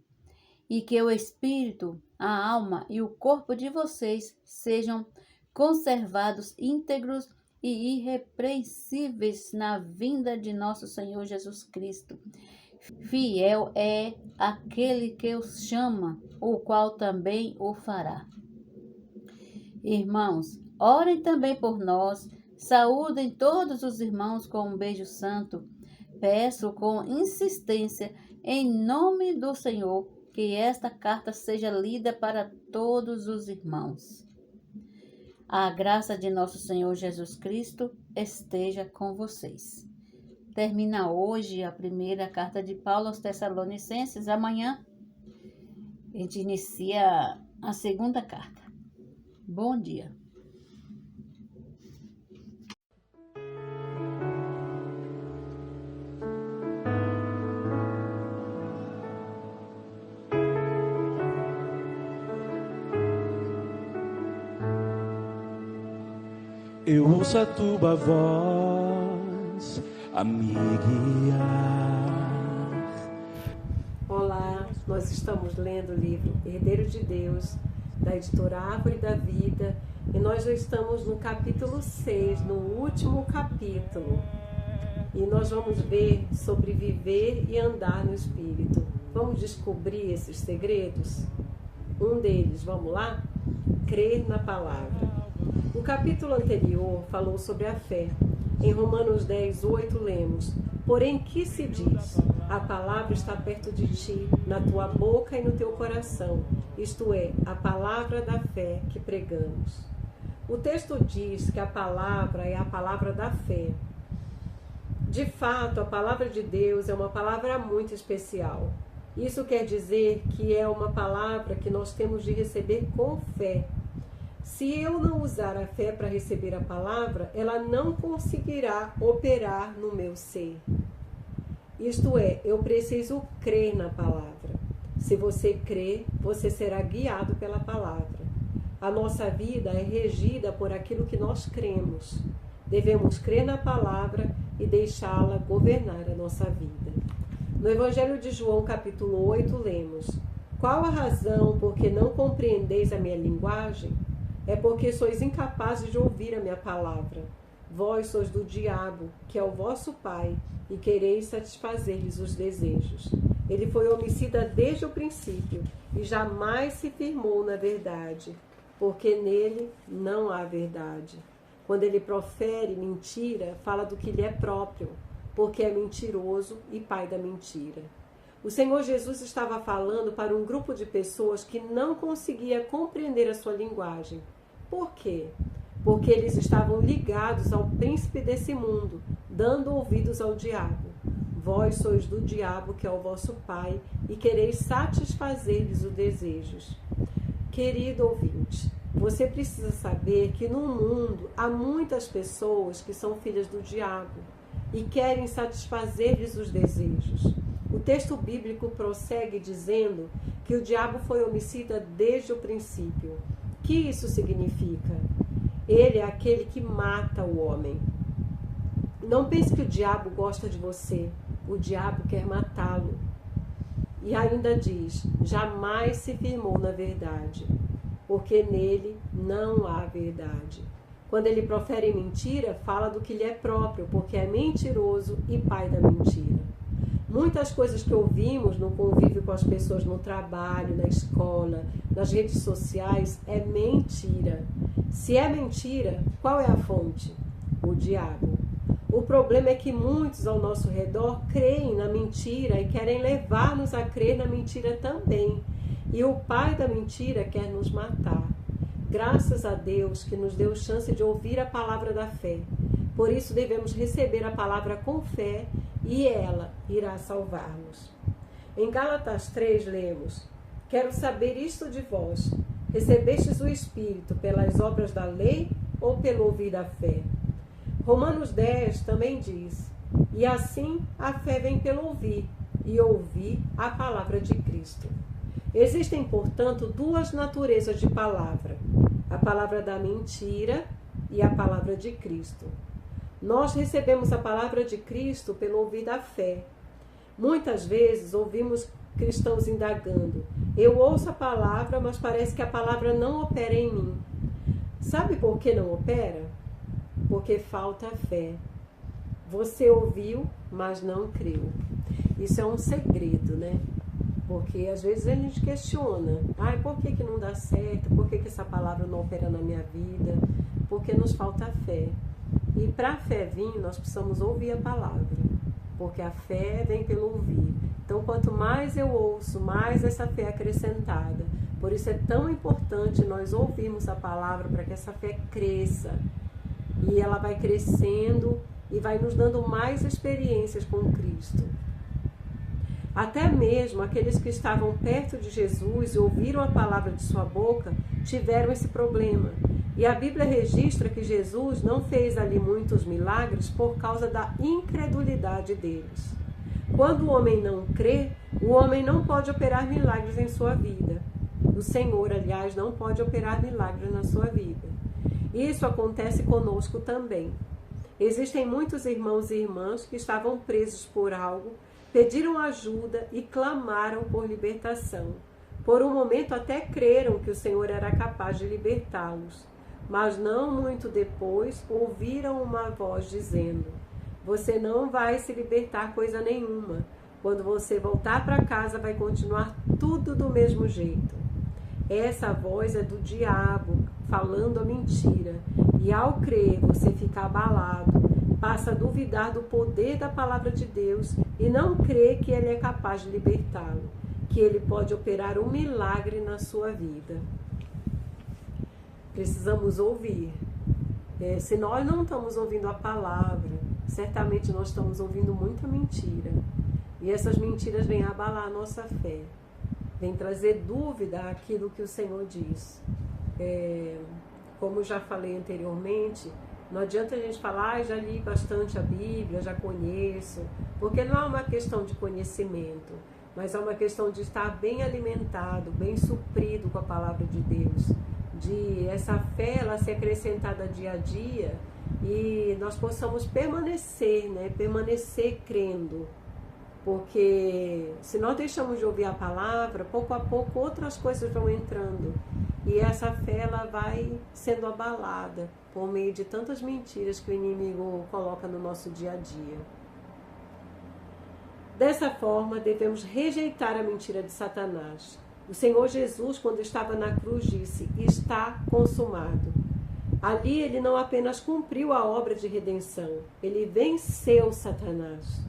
e que o Espírito, a alma e o corpo de vocês sejam conservados íntegros e irrepreensíveis na vinda de nosso Senhor Jesus Cristo. Fiel é aquele que os chama, o qual também o fará. Irmãos, orem também por nós, saúdem todos os irmãos com um beijo santo. Peço com insistência, em nome do Senhor, que esta carta seja lida para todos os irmãos. A graça de nosso Senhor Jesus Cristo esteja com vocês. Termina hoje a primeira carta de Paulo aos Tessalonicenses. Amanhã a gente inicia a segunda carta. Bom dia. Eu ouço a tua voz a me guiar. Olá, nós estamos lendo o livro Herdeiro de Deus, da editora Árvore da Vida, e nós já estamos no capítulo 6, no último capítulo. E nós vamos ver sobre viver e andar no Espírito. Vamos descobrir esses segredos? Um deles, vamos lá? Crer na palavra. O capítulo anterior falou sobre a fé. Em Romanos 10, 8 lemos: porém, que se diz? A palavra está perto de ti, na tua boca e no teu coração, isto é, a palavra da fé que pregamos. O texto diz que a palavra é a palavra da fé. De fato, a palavra de Deus é uma palavra muito especial. Isso quer dizer que é uma palavra que nós temos de receber com fé. Se eu não usar a fé para receber a palavra, ela não conseguirá operar no meu ser. Isto é, eu preciso crer na palavra. Se você crer, você será guiado pela palavra. A nossa vida é regida por aquilo que nós cremos. Devemos crer na palavra e deixá-la governar a nossa vida. No Evangelho de João, capítulo 8, lemos: qual a razão por que não compreendeis a minha linguagem? É porque sois incapazes de ouvir a minha palavra. Vós sois do diabo, que é o vosso pai, e quereis satisfazer-lhes os desejos. Ele foi homicida desde o princípio, e jamais se firmou na verdade, porque nele não há verdade. Quando ele profere mentira, fala do que lhe é próprio, porque é mentiroso e pai da mentira. O Senhor Jesus estava falando para um grupo de pessoas que não conseguia compreender a sua linguagem. Por quê? Porque eles estavam ligados ao príncipe desse mundo, dando ouvidos ao diabo. Vós sois do diabo, que é o vosso pai, e quereis satisfazer-lhes os desejos. Querido ouvinte, você precisa saber que no mundo há muitas pessoas que são filhas do diabo e querem satisfazer-lhes os desejos. O texto bíblico prossegue dizendo que o diabo foi homicida desde o princípio. O que isso significa? Ele é aquele que mata o homem. Não pense que o diabo gosta de você. O diabo quer matá-lo. E ainda diz: jamais se firmou na verdade, porque nele não há verdade. Quando ele profere mentira, fala do que lhe é próprio, porque é mentiroso e pai da mentira. Muitas coisas que ouvimos no convívio com as pessoas no trabalho, na escola, nas redes sociais, é mentira. Se é mentira, qual é a fonte? O diabo. O problema é que muitos ao nosso redor creem na mentira e querem levar-nos a crer na mentira também. E o pai da mentira quer nos matar. Graças a Deus que nos deu chance de ouvir a palavra da fé. Por isso devemos receber a palavra com fé e ela irá salvar-nos. Em Gálatas 3 lemos: quero saber isto de vós: recebestes o Espírito pelas obras da lei ou pelo ouvir da fé? Romanos 10 também diz: e assim a fé vem pelo ouvir, e ouvir a palavra de Cristo. Existem, portanto, duas naturezas de palavra: a palavra da mentira e a palavra de Cristo. Nós recebemos a palavra de Cristo pelo ouvir da fé. Muitas vezes ouvimos cristãos indagando: Eu ouço a palavra, mas parece que a palavra não opera em mim. Sabe por que não opera? Porque falta fé. Você ouviu, mas não creu. Isso é um segredo, né? Porque às vezes a gente questiona. Por que não dá certo? Por que essa palavra não opera na minha vida? Porque nos falta fé. E para a fé vir, nós precisamos ouvir a palavra. Porque a fé vem pelo ouvir. Então, quanto mais eu ouço, mais essa fé é acrescentada. Por isso é tão importante nós ouvirmos a palavra para que essa fé cresça. E ela vai crescendo e vai nos dando mais experiências com Cristo. Até mesmo aqueles que estavam perto de Jesus e ouviram a palavra de sua boca, tiveram esse problema. E a Bíblia registra que Jesus não fez ali muitos milagres por causa da incredulidade deles. Quando o homem não crê, o homem não pode operar milagres em sua vida. O Senhor, aliás, não pode operar milagres na sua vida. Isso acontece conosco também. Existem muitos irmãos e irmãs que estavam presos por algo, pediram ajuda e clamaram por libertação. Por um momento até creram que o Senhor era capaz de libertá-los, mas não muito depois ouviram uma voz dizendo: você não vai se libertar coisa nenhuma. Quando você voltar para casa vai continuar tudo do mesmo jeito. Essa voz é do diabo falando a mentira. E ao crer, você fica abalado, passa a duvidar do poder da palavra de Deus e não crê que Ele é capaz de libertá-lo, que Ele pode operar um milagre na sua vida. Precisamos ouvir. Se nós não estamos ouvindo a palavra, certamente nós estamos ouvindo muita mentira. E essas mentiras vêm abalar a nossa fé, vêm trazer dúvida àquilo que o Senhor diz. Como já falei anteriormente, não adianta a gente falar, já li bastante a Bíblia, já conheço, porque não é uma questão de conhecimento, mas é uma questão de estar bem alimentado, bem suprido com a palavra de Deus, de essa fé ela ser acrescentada dia a dia e nós possamos permanecer, né? Permanecer crendo, porque se nós deixamos de ouvir a palavra, pouco a pouco outras coisas vão entrando e essa fé ela vai sendo abalada por meio de tantas mentiras que o inimigo coloca no nosso dia a dia. Dessa forma, devemos rejeitar a mentira de Satanás. O Senhor Jesus, quando estava na cruz, disse: está consumado. Ali ele não apenas cumpriu a obra de redenção, ele venceu Satanás.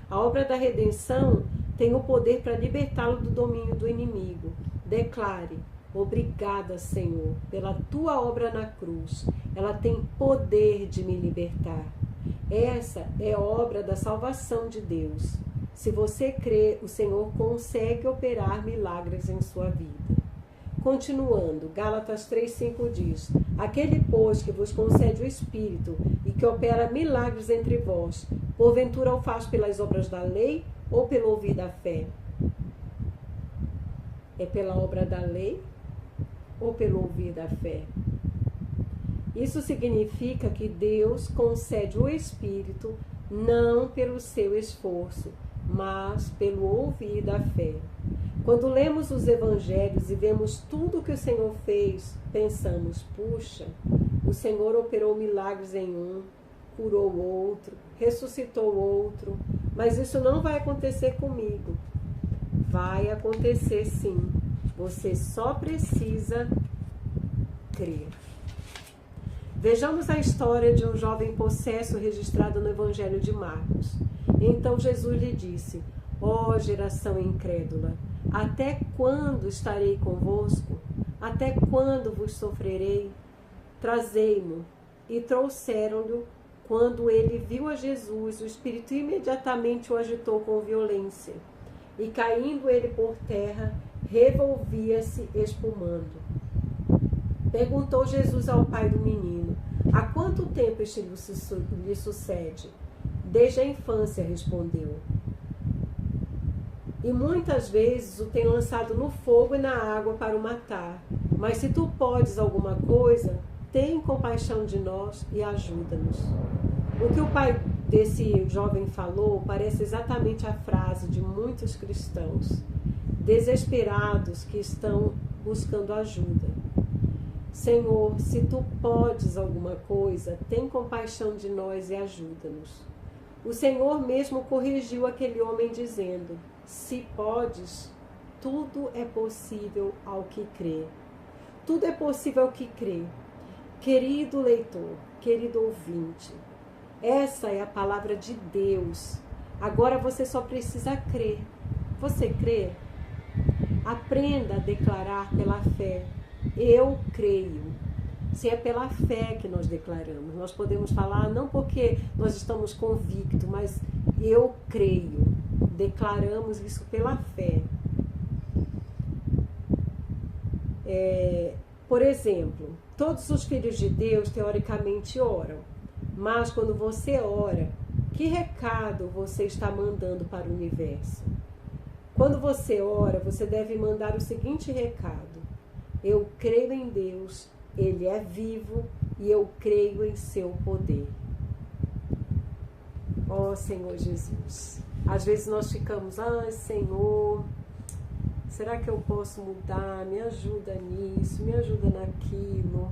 A obra da redenção tem o poder para libertá-lo do domínio do inimigo. Declare: obrigada, Senhor, pela tua obra na cruz. Ela tem poder de me libertar. Essa é a obra da salvação de Deus. Se você crê, o Senhor consegue operar milagres em sua vida. Continuando, Gálatas 3,5 diz: aquele, pois, que vos concede o Espírito e que opera milagres entre vós, porventura o faz pelas obras da lei ou pelo ouvir da fé? É pela obra da lei ou pelo ouvir da fé? Isso significa que Deus concede o Espírito não pelo seu esforço, mas pelo ouvir da fé. Quando lemos os evangelhos e vemos tudo que o Senhor fez, pensamos: puxa, o Senhor operou milagres em um, curou outro, ressuscitou outro, mas isso não vai acontecer comigo. Vai acontecer sim, você só precisa crer. Vejamos a história de um jovem possesso registrado no Evangelho de Marcos. Então Jesus lhe disse: ó geração incrédula, até quando estarei convosco? Até quando vos sofrerei? Trazei-mo. E trouxeram-lhe. Quando ele viu a Jesus, o Espírito imediatamente o agitou com violência. E caindo ele por terra, revolvia-se espumando. Perguntou Jesus ao pai do menino: há quanto tempo este lhe sucede? Desde a infância, respondeu. E muitas vezes o tem lançado no fogo e na água para o matar. Mas se tu podes alguma coisa, tem compaixão de nós e ajuda-nos. O que o pai desse jovem falou parece exatamente a frase de muitos cristãos. desesperados que estão buscando ajuda. Senhor, se tu podes alguma coisa, tem compaixão de nós e ajuda-nos. O Senhor mesmo corrigiu aquele homem dizendo: se podes, tudo é possível ao que crê. Tudo é possível ao que crê. Querido leitor, querido ouvinte, essa é a palavra de Deus. Agora você só precisa crer. Você crê? Aprenda a declarar pela fé. Eu creio. Se é pela fé que nós declaramos, nós podemos falar não porque nós estamos convictos, mas eu creio. Declaramos isso pela fé. Por exemplo, todos os filhos de Deus teoricamente oram, mas quando você ora, que recado você está mandando para o universo? Quando você ora, você deve mandar o seguinte recado: eu creio em Deus, Ele é vivo e eu creio em seu poder. Ó Senhor Jesus, às vezes nós ficamos, Senhor, será que eu posso mudar? Me ajuda nisso, me ajuda naquilo.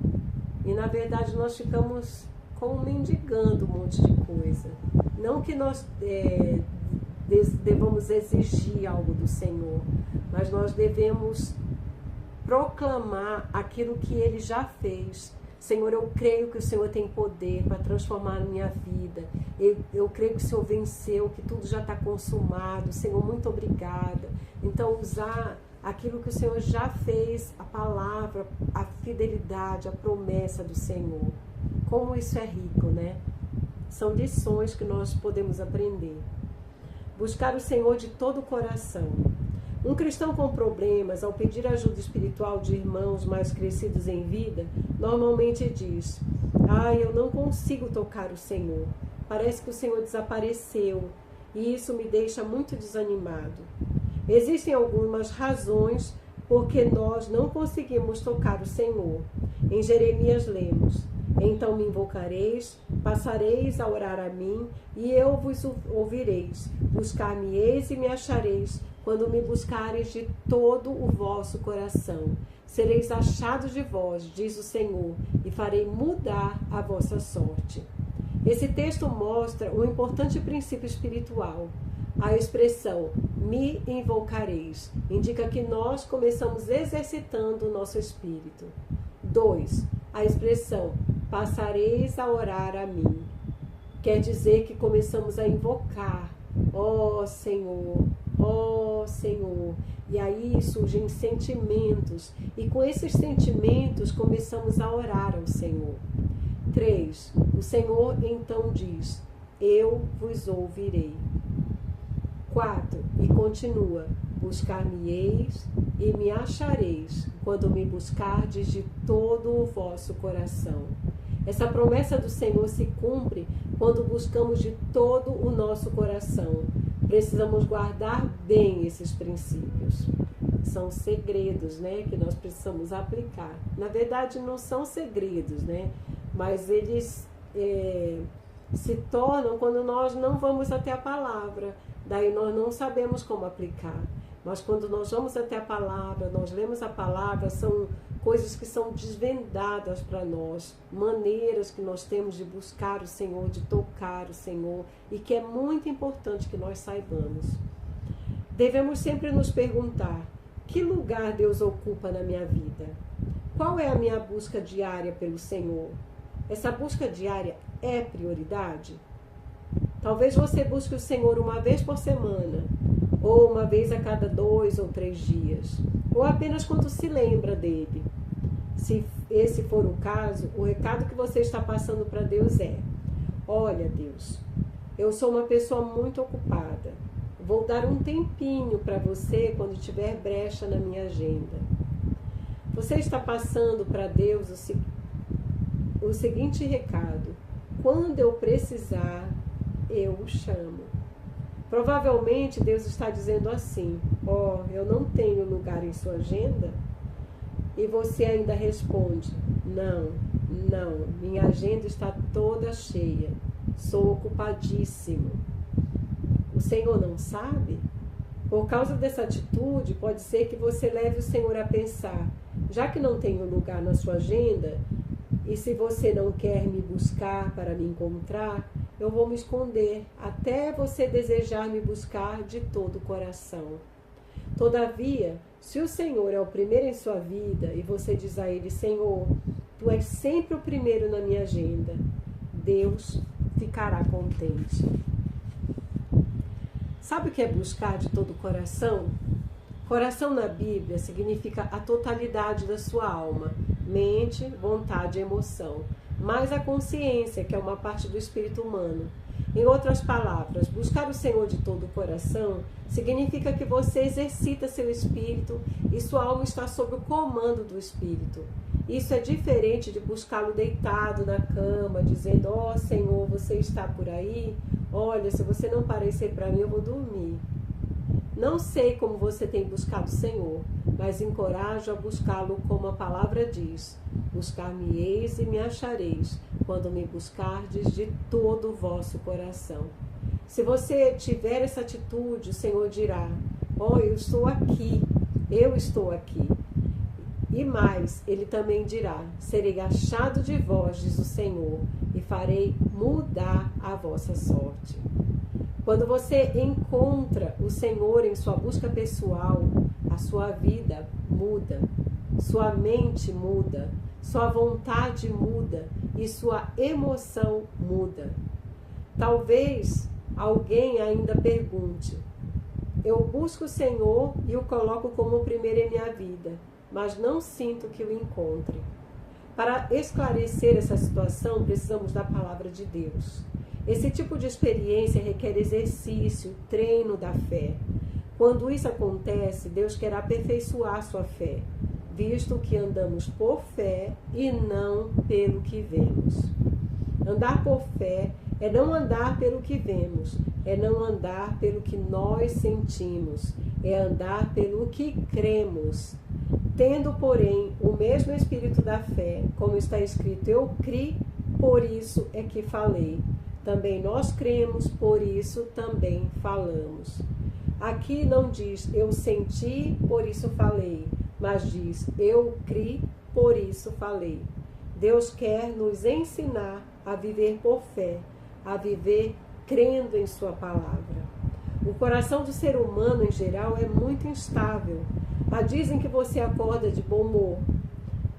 E na verdade nós ficamos como mendigando um monte de coisa. Não que nós devamos exigir algo do Senhor, mas nós devemos proclamar aquilo que Ele já fez. Senhor, eu creio que o Senhor tem poder para transformar a minha vida. Eu creio que o Senhor venceu, que tudo já está consumado. Senhor, muito obrigada. Então, usar aquilo que o Senhor já fez, a palavra, a fidelidade, a promessa do Senhor. Como isso é rico, né? São lições que nós podemos aprender. Buscar o Senhor de todo o coração. Um cristão com problemas, ao pedir ajuda espiritual de irmãos mais crescidos em vida, normalmente diz: eu não consigo tocar o Senhor. Parece que o Senhor desapareceu e isso me deixa muito desanimado. Existem algumas razões porque nós não conseguimos tocar o Senhor. Em Jeremias lemos: então me invocareis, passareis a orar a mim, e eu vos ouvireis. Buscar-me-eis e me achareis, quando me buscareis de todo o vosso coração. Sereis achados de vós, diz o Senhor, e farei mudar a vossa sorte. Esse texto mostra um importante princípio espiritual. A expressão me invocareis indica que nós começamos exercitando o nosso espírito. 2. A expressão passareis a orar a mim quer dizer que começamos a invocar: ó Senhor, ó Senhor. E aí surgem sentimentos, e com esses sentimentos começamos a orar ao Senhor. 3. O Senhor então diz: eu vos ouvirei. 4. E continua: buscar-me-eis e me achareis, quando me buscardes de todo o vosso coração. Essa promessa do Senhor se cumpre quando buscamos de todo o nosso coração. Precisamos guardar bem esses princípios. São segredos, né, que nós precisamos aplicar. Na verdade, não são segredos, né, mas eles se tornam quando nós não vamos até a palavra. Daí nós não sabemos como aplicar. Mas quando nós vamos até a palavra, nós lemos a palavra, são coisas que são desvendadas para nós, maneiras que nós temos de buscar o Senhor, de tocar o Senhor, e que é muito importante que nós saibamos. Devemos sempre nos perguntar: que lugar Deus ocupa na minha vida? Qual é a minha busca diária pelo Senhor? Essa busca diária é prioridade? Talvez você busque o Senhor uma vez por semana, ou uma vez a cada 2 ou 3 dias, ou apenas quando se lembra dele. Se esse for o caso, o recado que você está passando para Deus é: olha, Deus, eu sou uma pessoa muito ocupada. Vou dar um tempinho para você quando tiver brecha na minha agenda. Você está passando para Deus o seguinte recado: quando eu precisar, eu o chamo. Provavelmente Deus está dizendo assim: eu não tenho lugar em sua agenda. E você ainda responde: não, minha agenda está toda cheia, sou ocupadíssimo. O Senhor não sabe? Por causa dessa atitude, pode ser que você leve o Senhor a pensar, já que não tenho lugar na sua agenda, e se você não quer me buscar para me encontrar, eu vou me esconder até você desejar me buscar de todo o coração. Todavia, se o Senhor é o primeiro em sua vida e você diz a Ele, Senhor, Tu és sempre o primeiro na minha agenda, Deus ficará contente. Sabe o que é buscar de todo o coração? Coração na Bíblia significa a totalidade da sua alma, mente, vontade e emoção, mais a consciência, que é uma parte do espírito humano. Em outras palavras, buscar o Senhor de todo o coração significa que você exercita seu espírito e sua alma está sob o comando do espírito. Isso é diferente de buscá-lo deitado na cama, dizendo, ó Senhor, você está por aí? Olha, se você não aparecer para mim, eu vou dormir. Não sei como você tem buscado o Senhor, mas encorajo a buscá-lo como a palavra diz. Buscar-me-eis e me achareis, quando me buscardes de todo o vosso coração. Se você tiver essa atitude, o Senhor dirá, ó, eu estou aqui. E mais, Ele também dirá, serei achado de vós, diz o Senhor, e farei mudar a vossa sorte. Quando você encontra o Senhor em sua busca pessoal, a sua vida muda, sua mente muda, sua vontade muda e sua emoção muda. Talvez alguém ainda pergunte, eu busco o Senhor e o coloco como o primeiro em minha vida, mas não sinto que o encontre. Para esclarecer essa situação, precisamos da palavra de Deus. Esse tipo de experiência requer exercício, treino da fé. Quando isso acontece, Deus quer aperfeiçoar sua fé, visto que andamos por fé e não pelo que vemos. Andar por fé é não andar pelo que vemos, é não andar pelo que nós sentimos, é andar pelo que cremos. Tendo, porém, o mesmo espírito da fé, como está escrito, eu criei, por isso é que falei. Também nós cremos, por isso também falamos. Aqui não diz, eu senti, por isso falei, mas diz, eu criei, por isso falei. Deus quer nos ensinar a viver por fé, a viver crendo em sua palavra. O coração do ser humano, em geral, é muito instável. Dizem que você acorda de bom humor.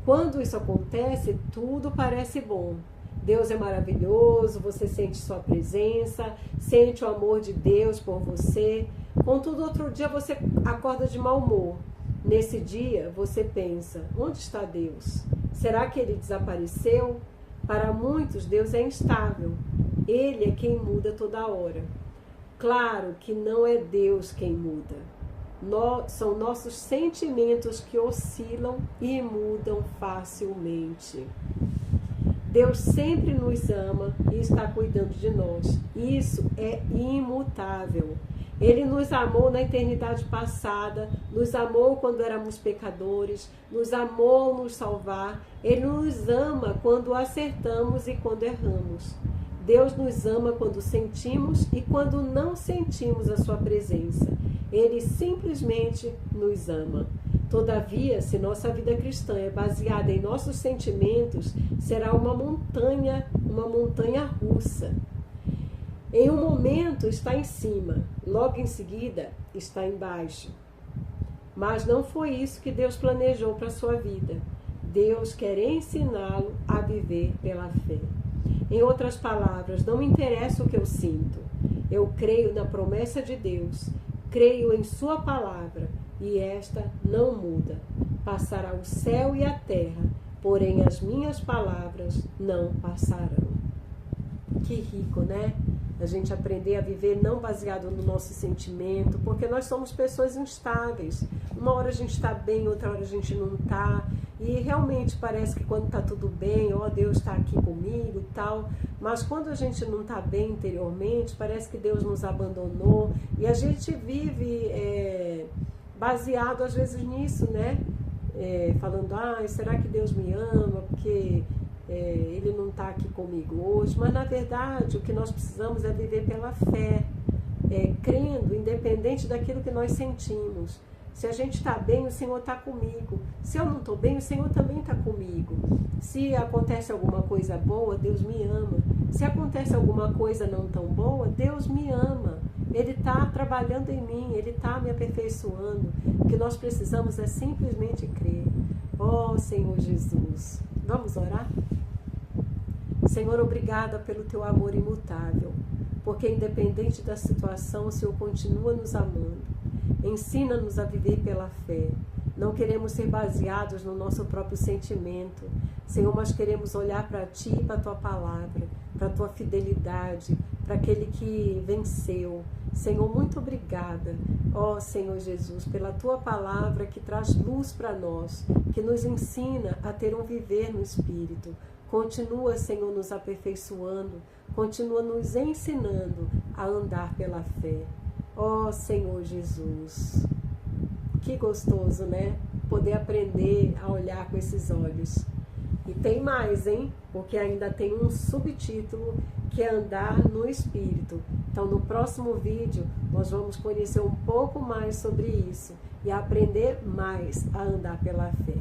Quando isso acontece, tudo parece bom. Deus é maravilhoso, você sente sua presença, sente o amor de Deus por você. Contudo, outro dia você acorda de mau humor. Nesse dia, você pensa, onde está Deus? Será que Ele desapareceu? Para muitos, Deus é instável. Ele é quem muda toda hora. Claro que não é Deus quem muda. São nossos sentimentos que oscilam e mudam facilmente. Deus sempre nos ama e está cuidando de nós. Isso é imutável. Ele nos amou na eternidade passada, nos amou quando éramos pecadores, nos amou nos salvar. Ele nos ama quando acertamos e quando erramos. Deus nos ama quando sentimos e quando não sentimos a sua presença. Ele simplesmente nos ama. Todavia, se nossa vida cristã é baseada em nossos sentimentos, será uma montanha russa. Em um momento está em cima, logo em seguida está embaixo. Mas não foi isso que Deus planejou para a sua vida. Deus quer ensiná-lo a viver pela fé. Em outras palavras, não me interessa o que eu sinto. Eu creio na promessa de Deus, creio em sua palavra e esta não muda. Passará o céu e a terra, porém as minhas palavras não passarão. Que rico, né? A gente aprender a viver não baseado no nosso sentimento, porque nós somos pessoas instáveis. Uma hora a gente está bem, outra hora a gente não está. E realmente parece que quando está tudo bem, ó, Deus está aqui comigo e tal. Mas quando a gente não está bem interiormente, parece que Deus nos abandonou. E a gente vive baseado às vezes nisso, né? Falando, será que Deus me ama? Porque Ele não está aqui comigo hoje. Mas na verdade o que nós precisamos é viver pela fé. crendo, independente daquilo que nós sentimos. Se a gente está bem, o Senhor está comigo. Se eu não estou bem, o Senhor também está comigo. Se acontece alguma coisa boa, Deus me ama. Se acontece alguma coisa não tão boa, Deus me ama. Ele está trabalhando em mim, Ele está me aperfeiçoando. O que nós precisamos é simplesmente crer. Ó Senhor Jesus, vamos orar? Senhor, obrigada pelo Teu amor imutável, porque independente da situação, o Senhor continua nos amando. Ensina-nos a viver pela fé. Não queremos ser baseados no nosso próprio sentimento, Senhor, mas queremos olhar para Ti e para a Tua palavra, para a Tua fidelidade, para aquele que venceu. Senhor, muito obrigada, ó Senhor Jesus, pela Tua palavra que traz luz para nós, que nos ensina a ter um viver no Espírito. Continua, Senhor, nos aperfeiçoando, continua nos ensinando a andar pela fé. Ó Senhor Jesus, que gostoso, né? Poder aprender a olhar com esses olhos. E tem mais, hein? Porque ainda tem um subtítulo que é andar no Espírito. Então, no próximo vídeo, nós vamos conhecer um pouco mais sobre isso e aprender mais a andar pela fé.